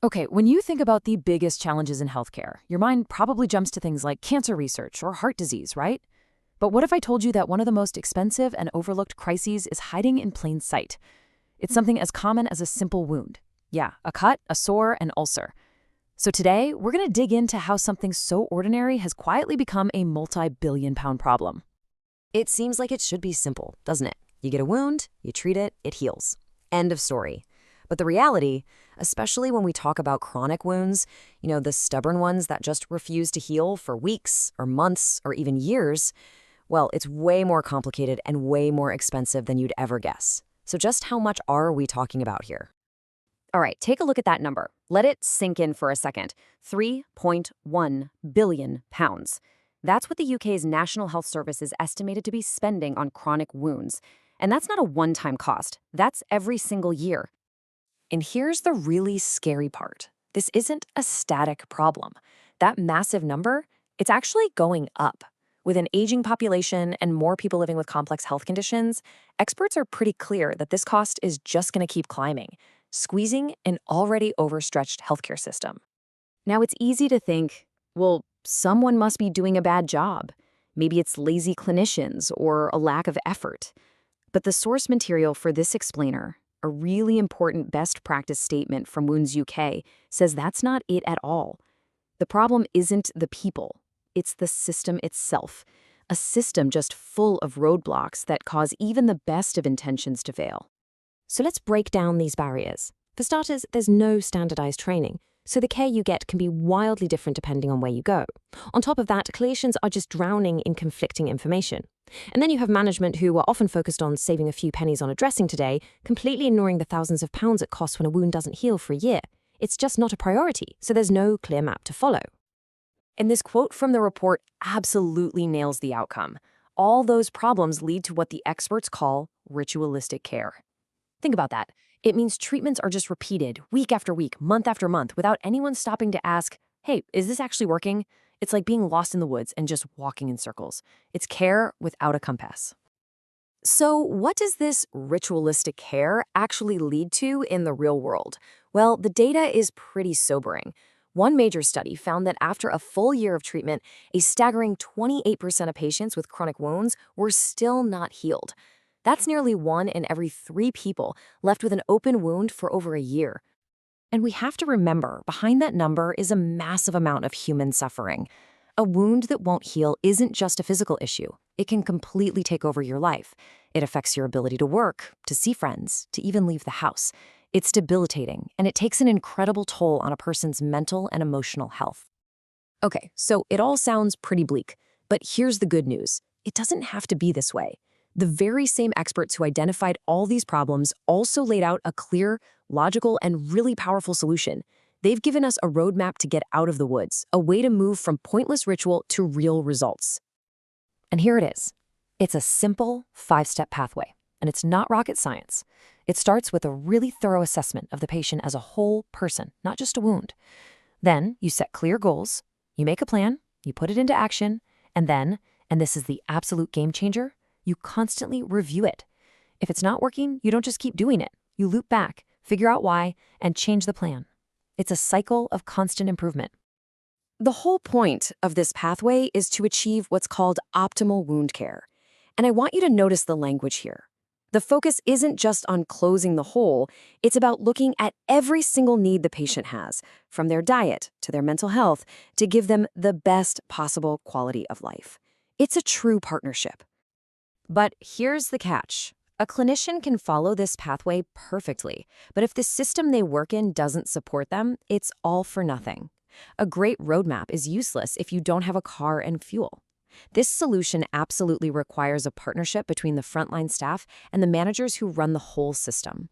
Okay, when you think about the biggest challenges in healthcare, your mind probably jumps to things like cancer research or heart disease, right? But what if I told you that one of the most expensive and overlooked crises is hiding in plain sight? It's something as common as a simple wound. Yeah, a cut, a sore, an ulcer. So today, we're going to dig into how something so ordinary has quietly become a multi-billion-pound problem. It seems like it should be simple, doesn't it? You get a wound, you treat it, it heals. End of story. But the reality, especially when we talk about chronic wounds, the stubborn ones that just refuse to heal for weeks or months or even years, well, it's way more complicated and way more expensive than you'd ever guess. So just how much are we talking about here? All right, take a look at that number. Let it sink in for a second. 3.1 billion pounds. That's what the UK's National Health Service is estimated to be spending on chronic wounds. And that's not a one-time cost. That's every single year. And here's the really scary part. This isn't a static problem. That massive number, it's actually going up. With an aging population and more people living with complex health conditions, experts are pretty clear that this cost is just going to keep climbing, squeezing an already overstretched healthcare system. Now, it's easy to think, well, someone must be doing a bad job. Maybe it's lazy clinicians or a lack of effort. But the source material for this explainer, a really important best practice statement from Wounds UK, says that's not it at all. The problem isn't the people, it's the system itself. A system just full of roadblocks that cause even the best of intentions to fail. So let's break down these barriers. For starters, there's no standardized training, so the care you get can be wildly different depending on where you go. On top of that, clinicians are just drowning in conflicting information. And then you have management who are often focused on saving a few pennies on a dressing today, completely ignoring the thousands of pounds it costs when a wound doesn't heal for a year. It's just not a priority, so there's no clear map to follow. And this quote from the report absolutely nails the outcome. All those problems lead to what the experts call ritualistic care. Think about that. It means treatments are just repeated week after week, month after month, without anyone stopping to ask, hey, is this actually working? It's like being lost in the woods and just walking in circles. It's care without a compass. So what does this ritualistic care actually lead to in the real world? Well, the data is pretty sobering. One major study found that after a full year of treatment, a staggering 28% of patients with chronic wounds were still not healed. That's nearly 1 in every 3 people left with an open wound for over a year. And we have to remember, behind that number is a massive amount of human suffering. A wound that won't heal isn't just a physical issue. It can completely take over your life. It affects your ability to work, to see friends, to even leave the house. It's debilitating, and it takes an incredible toll on a person's mental and emotional health. Okay, so it all sounds pretty bleak, but here's the good news. It doesn't have to be this way. The very same experts who identified all these problems also laid out a clear, logical, and really powerful solution. They've given us a roadmap to get out of the woods, a way to move from pointless ritual to real results. And here it is. It's a simple 5-step pathway, and it's not rocket science. It starts with a really thorough assessment of the patient as a whole person, not just a wound. Then you set clear goals, you make a plan, you put it into action, and then, and this is the absolute game changer, you constantly review it. If it's not working, you don't just keep doing it. You loop back, figure out why, and change the plan. It's a cycle of constant improvement. The whole point of this pathway is to achieve what's called optimal wound care. And I want you to notice the language here. The focus isn't just on closing the hole, it's about looking at every single need the patient has, from their diet to their mental health, to give them the best possible quality of life. It's a true partnership. But here's the catch. A clinician can follow this pathway perfectly, but if the system they work in doesn't support them, it's all for nothing. A great roadmap is useless if you don't have a car and fuel. This solution absolutely requires a partnership between the frontline staff and the managers who run the whole system.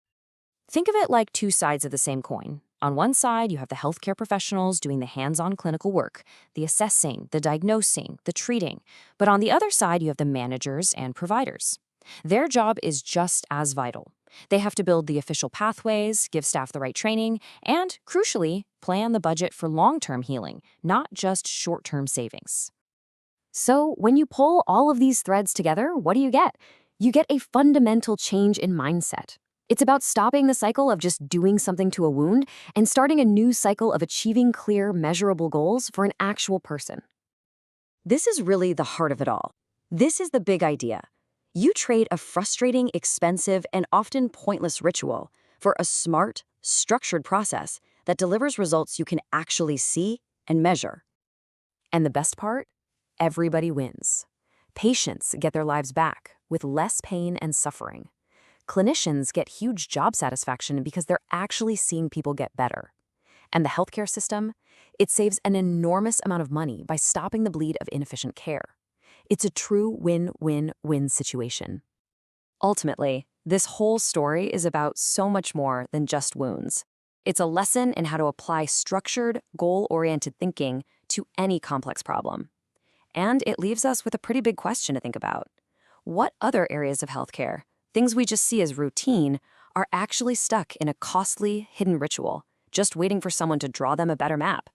Think of it like 2 sides of the same coin. On one side, you have the healthcare professionals doing the hands-on clinical work, the assessing, the diagnosing, the treating. But on the other side, you have the managers and providers. Their job is just as vital. They have to build the official pathways, give staff the right training, and, crucially, plan the budget for long-term healing, not just short-term savings. So when you pull all of these threads together, what do you get? You get a fundamental change in mindset. It's about stopping the cycle of just doing something to a wound and starting a new cycle of achieving clear, measurable goals for an actual person. This is really the heart of it all. This is the big idea. You trade a frustrating, expensive, and often pointless ritual for a smart, structured process that delivers results you can actually see and measure. And the best part? Everybody wins. Patients get their lives back with less pain and suffering. Clinicians get huge job satisfaction because they're actually seeing people get better. And the healthcare system? It saves an enormous amount of money by stopping the bleed of inefficient care. It's a true win-win-win situation. Ultimately, this whole story is about so much more than just wounds. It's a lesson in how to apply structured, goal-oriented thinking to any complex problem. And it leaves us with a pretty big question to think about. What other areas of healthcare, things we just see as routine, are actually stuck in a costly, hidden ritual, just waiting for someone to draw them a better map?